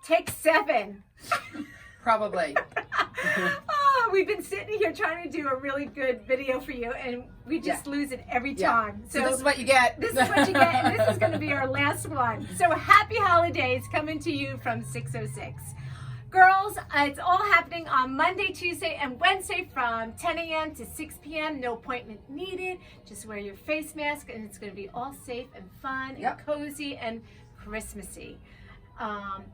Take 7. Probably. Oh, we've been sitting here trying to do a really good video for you, and we just lose it every time. So this is what you get. This is what you get, and this is going to be our last one. So happy holidays coming to you from 606. Girls, it's all happening on Monday, Tuesday, and Wednesday from 10 a.m. to 6 p.m. No appointment needed. Just wear your face mask, and it's going to be all safe and fun and cozy and Christmassy.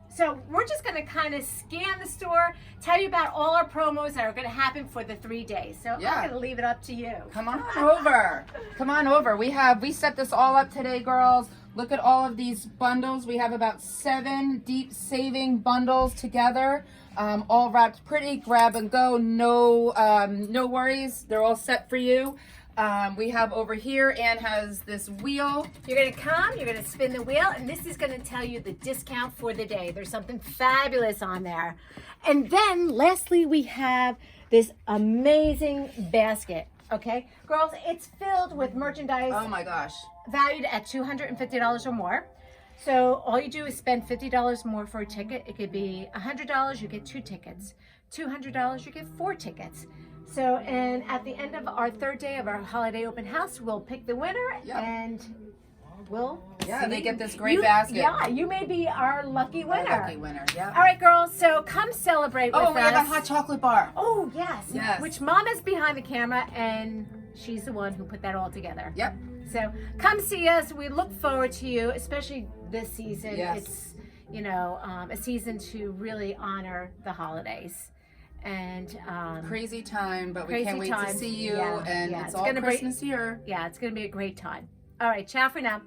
So we're just going to kind of scan the store, tell you about all our promos that are going to happen for the 3 days. So I'm going to leave it up to you. Come on over. Come on over. We set this all up today, girls. Look at all of these bundles. We have about 7 deep saving bundles together, all wrapped pretty, grab and go. No worries. They're all set for you. We have over here, Ann has this wheel. You're going to come, you're going to spin the wheel, and this is going to tell you the discount for the day. There's something fabulous on there. And then lastly, we have this amazing basket. Okay, girls, it's filled with merchandise. Oh my gosh. Valued at $250 or more. So all you do is spend $50 more for a ticket. It could be $100, you get 2 tickets. $200, you get 4 tickets. So, and at the end of our 3rd day of our holiday open house, we'll pick the winner and we'll they get this great basket. Yeah, you may be our lucky winner. Our lucky winner, All right, girls, so come celebrate with us. Oh, we have a hot chocolate bar. Oh, yes. Which Mama's behind the camera, and she's the one who put that all together. Yep. So come see us. We look forward to you, especially this season. Yes. It's, a season to really honor the holidays. And crazy time, but we can't wait to see you. And it's all gonna Christmas here. Yeah, it's going to be a great time. All right, ciao for now.